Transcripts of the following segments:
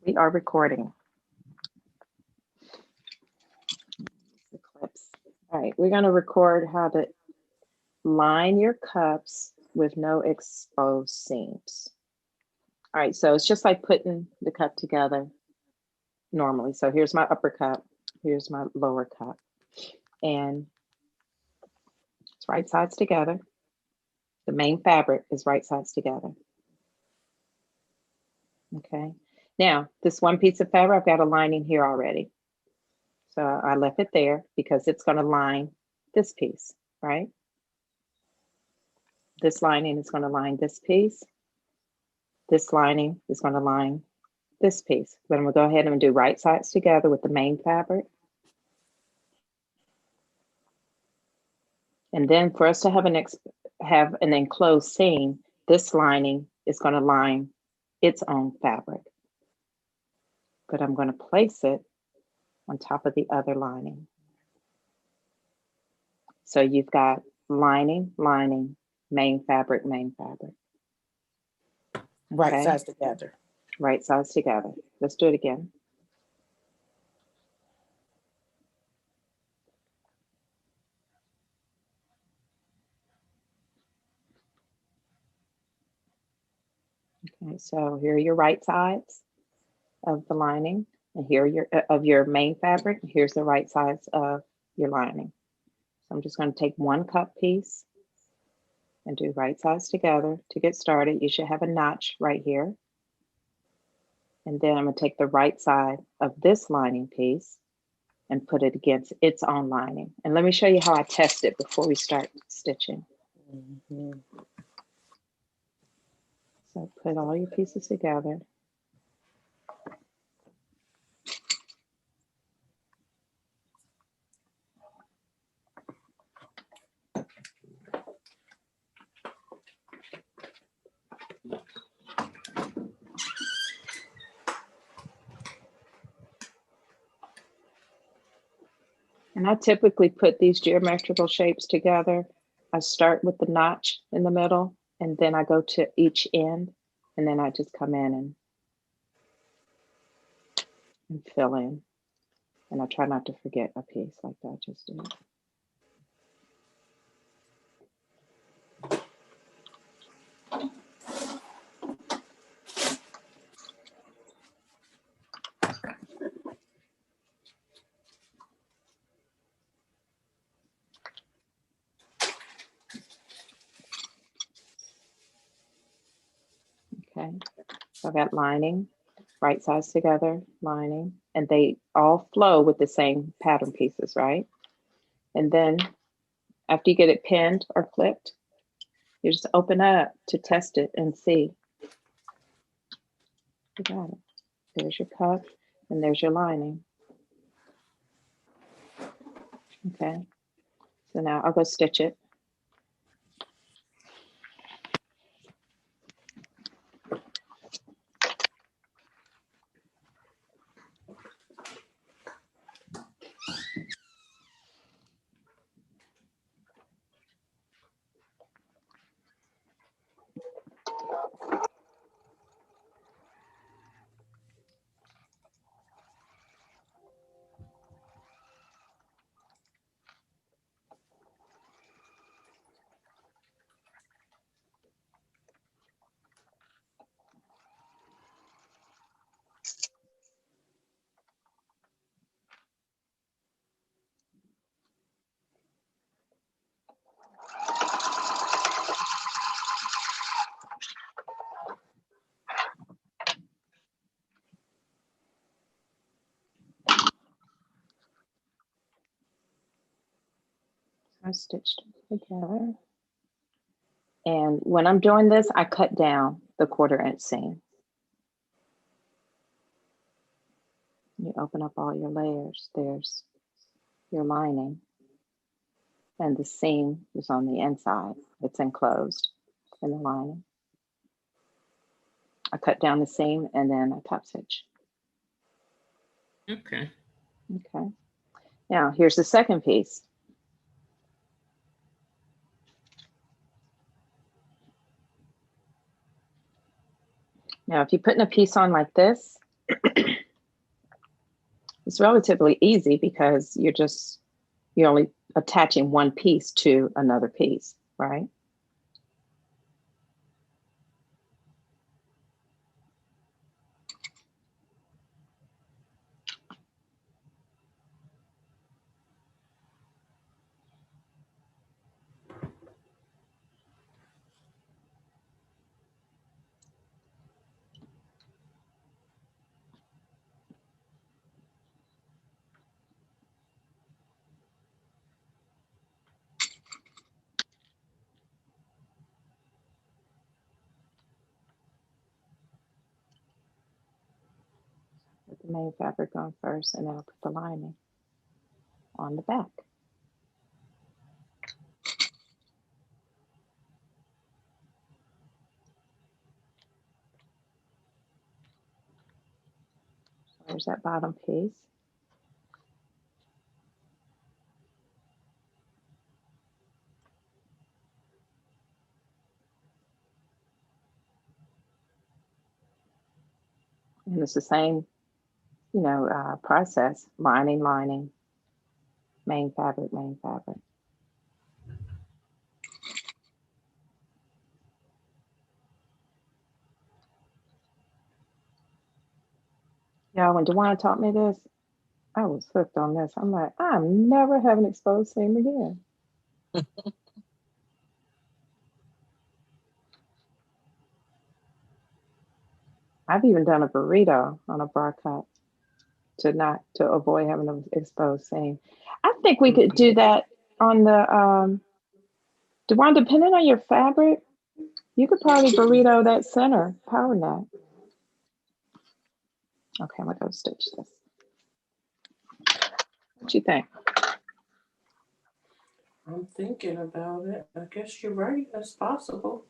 We are recording. The clips. All right, we're going to record how to line your cups with no exposed seams. All right, so it's just like putting the cup together normally. So here's my upper cup, here's my lower cup, and it's right sides together. The main fabric is right sides together. Okay, now this one piece of fabric, I've got a lining here already. So I left it there because it's going to line this piece, right? This lining is going to line this piece. This lining is going to line this piece. Then we'll go ahead and do right sides together with the main fabric. And then for us to have an enclosed seam, this lining is going to line its own fabric. But I'm going to place it on top of the other lining. So you've got lining, lining, main fabric, main fabric. Right Okay. sides together. Right sides together. Let's do it again. Okay, so here are your right sides of the lining, and here are your main fabric. Here's the right sides of your lining. So I'm just going to take one cup piece and do right sides together. To get started, you should have a notch right here. And then I'm going to take the right side of this lining piece and put it against its own lining. And let me show you how I test it before we start stitching. Mm-hmm. So put all your pieces together. And I typically put these geometrical shapes together. I start with the notch in the middle, and then I go to each end, and then I just come in and fill in. And I try not to forget a piece like that, just do it. Okay, so I've got lining, right sides together, lining, and they all flow with the same pattern pieces, right? And then after you get it pinned or clipped, you just open up to test it and see. You got it. There's your cuff and there's your lining. Okay, so now I'll go stitch it. I stitched it together. And when I'm doing this, I cut down the 1/4 inch seam. You open up all your layers. There's your lining. And the seam is on the inside. It's enclosed in the lining. I cut down the seam and then I top stitch. Okay. Okay. Now here's the second piece. Now, if you're putting a piece on like this, It's relatively easy because you're only attaching one piece to another piece, right? Put the main fabric on first, and then I'll put the lining on the back. There's that bottom piece. And it's the same, process, lining, lining, main fabric, main fabric. Yeah, when DeWanda taught me this, I was hooked on this. I'm like, I'm never having exposed seam again. I've even done a burrito on a bra cut to avoid having an exposed seam. I think we could do that on the DeWanda, depending on your fabric, you could probably burrito that center power neck. Okay, I'm gonna go stitch this. What you think? I'm thinking about it. I guess you're right. That's possible.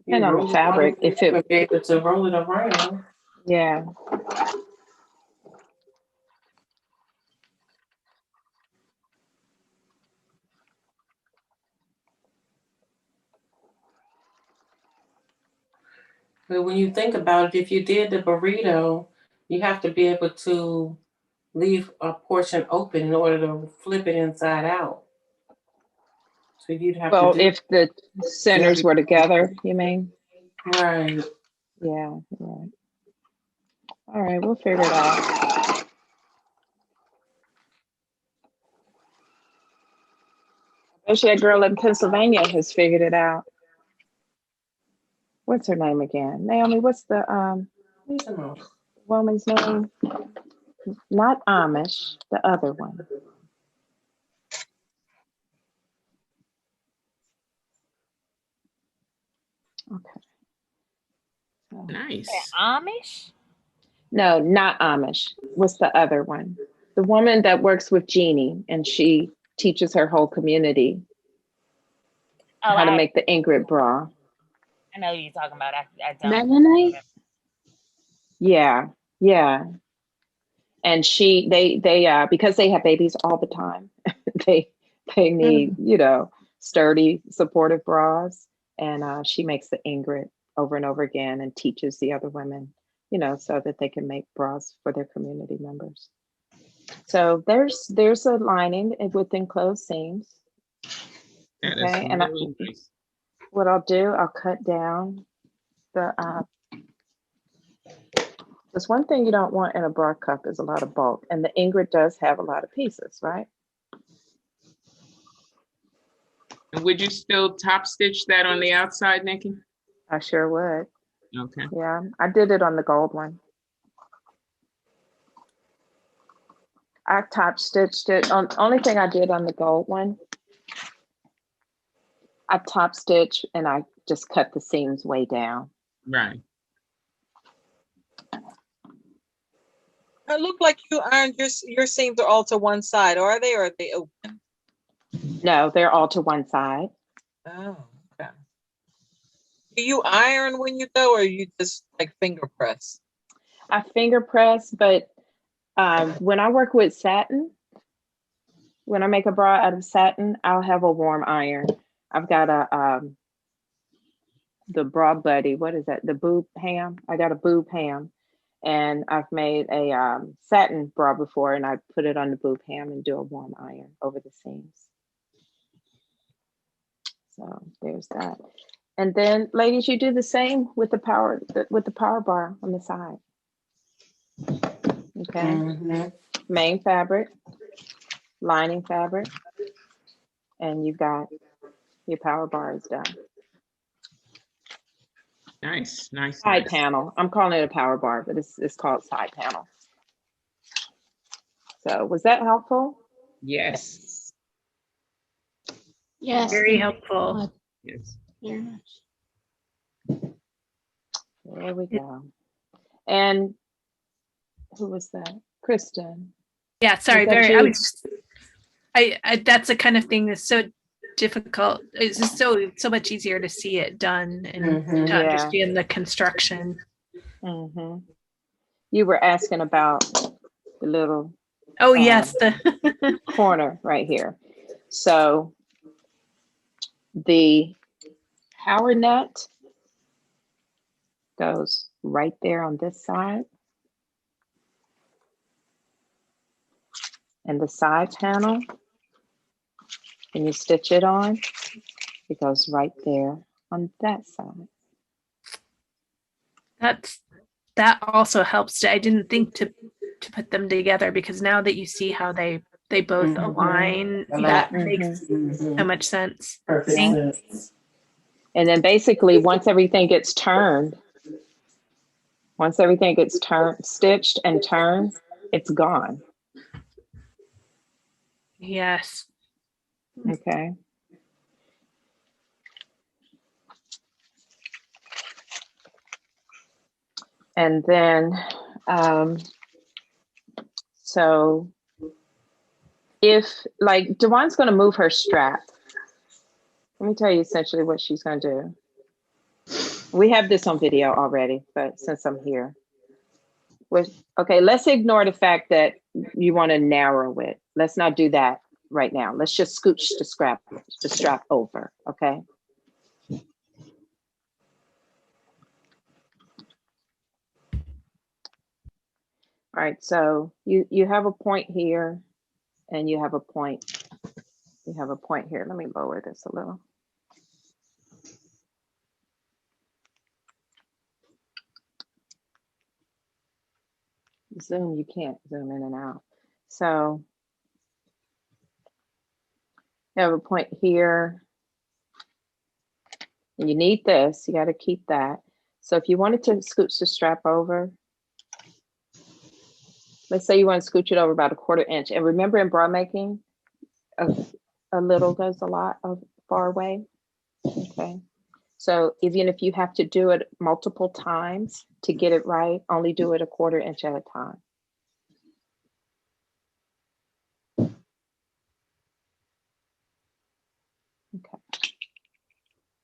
And on the fabric, if it would be able to roll it around. Yeah. But when you think about it, if you did the burrito, you have to be able to leave a portion open in order to flip it inside out. So you'd have Well, to do if the centers were together, you mean? right. Yeah, right. All right, we'll figure it out. I bet you that girl in Pennsylvania has figured it out. What's her name again? Naomi, what's the woman's name? Not Amish, the other one. Okay. So, Nice. Amish? no, not Amish. What's the other one? The woman that works with Jeannie and she teaches her whole community how to make the Ingrid bra. I know who you're talking about. I don't. Mennonite? Yeah, yeah. And they because they have babies all the time, they need, sturdy, supportive bras. And she makes the Ingrid over and over again and teaches the other women, so that they can make bras for their community members. So there's a lining with enclosed seams. That Okay, is and really nice. what I'll do, I'll cut down the there's one thing you don't want in a bra cup is a lot of bulk, and the Ingrid does have a lot of pieces, right? And would you still top stitch that on the outside, Nikki? I sure would. Okay. Yeah, I did it on the gold one. I top stitched it. Only thing I did on the gold one, I top stitch and I just cut the seams way down. Right. It looked like you ironed your seams are all to one side, or are they open? No, they're all to one side. Oh, okay. Do you iron when you go, or you just like finger press? I finger press, but when I work with satin, when I make a bra out of satin, I'll have a warm iron. I've got the bra buddy. What is that? The boob ham. I got a boob ham, And I've made a satin bra before, and I put it on the boob hem and do a warm iron over the seams. So there's that. And then, ladies, you do the same with the power bar on the side. Okay. Mhm. Main fabric, lining fabric, and you've got your power bar is done. Nice, nice, Side nice. panel. I'm calling it a power bar, but it's called side panel. So was that helpful? Yes, Yes. Very thank helpful. you yes. very much. There we go. And who was that? Kristen. Yeah, sorry, that very. you? I was just, I that's the kind of thing that's so difficult. It's just so much easier to see it done and Mhm. to Yeah. understand the construction. Mm-hmm. You were asking about the little Oh yes, the corner right here. So the power nut goes right there on this side. And the side panel, when you stitch it on, it goes right there on that side. that also helps. I didn't think to put them together because now that you see how they both Mhm. align, Align. that makes so much sense. Perfect Thank- sense. And then basically once everything gets turned, stitched and turned, it's gone. Yes. Okay. And then, so if like Dewan's going to move her strap, let me tell you essentially what she's going to do. We have this on video already, but since I'm here, okay, let's ignore the fact that you want to narrow it. Let's not do that right now. Let's just scooch the strap over, okay? All right, so you have a point here and you have a point here. Let me lower this a little. Zoom, you can't zoom in and out. So you have a point here and you need this, you got to keep that. So if you wanted to scooch the strap over, let's say you want to scooch it over about 1/4 inch. And remember in bra making, a little goes a lot of far away. Okay. So even if you have to do it multiple times to get it right, only do it 1/4 inch at a time. Okay.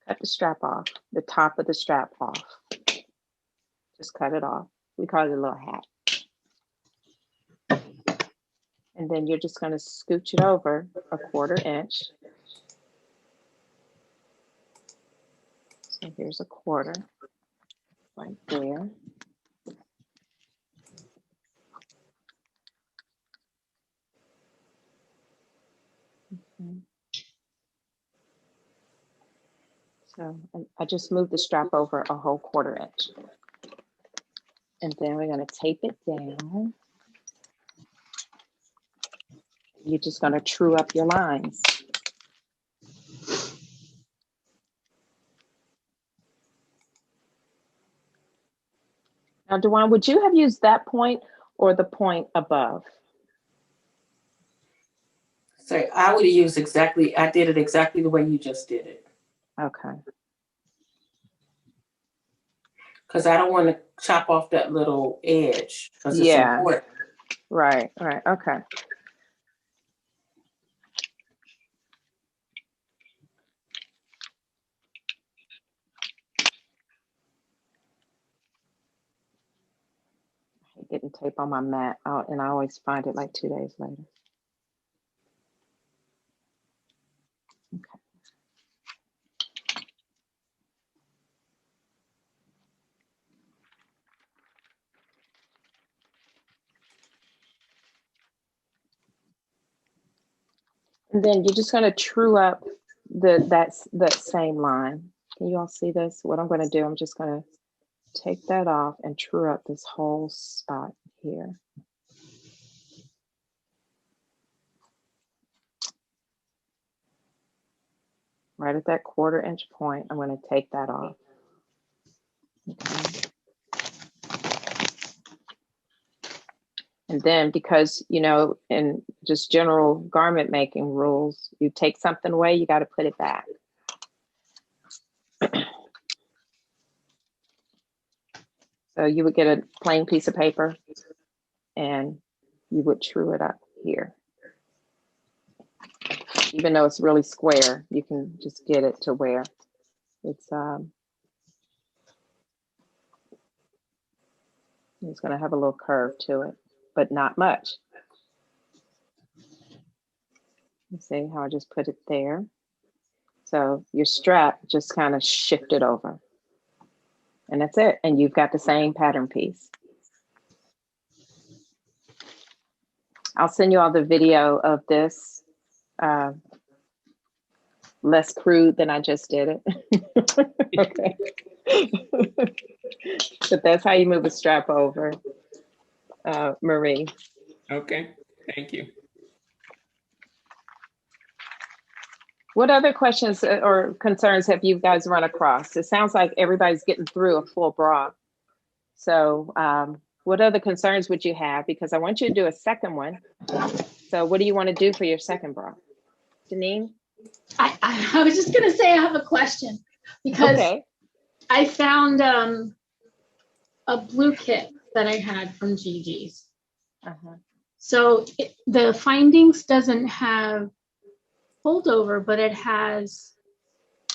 Cut the strap off, the top of the strap off. Just cut it off. We call it a little hat. And then you're just going to scooch it over 1/4 inch. So here's 1/4 right there. Okay. So I just moved the strap over a whole 1/4 inch. And then we're going to tape it down. You're just going to true up your lines. Now, Dewan, would you have used that point or the point above? So I would have used I did it exactly the way you just did it. Okay. Because I don't want to chop off that little edge because it's Yeah. important. Right. Okay. I hate getting tape on my mat out, and I always find it like 2 days later. Okay. And then you're just going to true up that same line. Can you all see this? What I'm going to do, I'm just going to take that off and true up this whole spot here. Right at that 1/4 inch point, I'm going to take that off. Okay. And then because, you know, in just general garment making rules, you take something away, you got to put it back. So you would get a plain piece of paper and you would true it up here. Even though it's really square, you can just get it to where it's going to have a little curve to it, but not much. You see how I just put it there? So your strap just kind of shifted over. And that's it. And you've got the same pattern piece. I'll send you all the video of this. Less crude than I just did it. Okay. But that's how you move a strap over, Marie. Okay, thank you. What other questions or concerns have you guys run across? It sounds like everybody's getting through a full bra. So what other concerns would you have? Because I want you to do a second one. So what do you want to do for your second bra? Janine? I was just going to say I have a question because I found a blue kit that I had from Gigi's. So the findings doesn't have holdover, but it has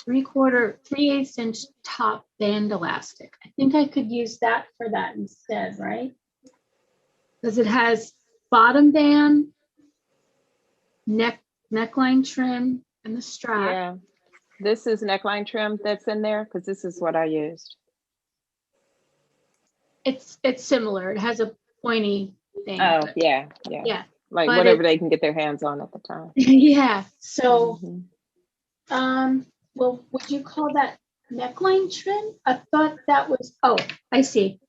3/8 inch top band elastic. I think I could use that for that instead, right? Because it has bottom band, neckline trim, and the strap. Yeah, this is neckline trim that's in there because this is what I used. It's similar. It has a pointy thing. Oh, but- yeah. Like But whatever they can get their hands on at the time. Yeah. So, Mhm. well, would you call that neckline trim? I thought that was, oh, I see.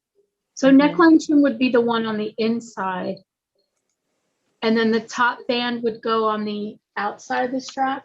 So neckline trim would be the one on the inside. And then the top band would go on the outside of the strap.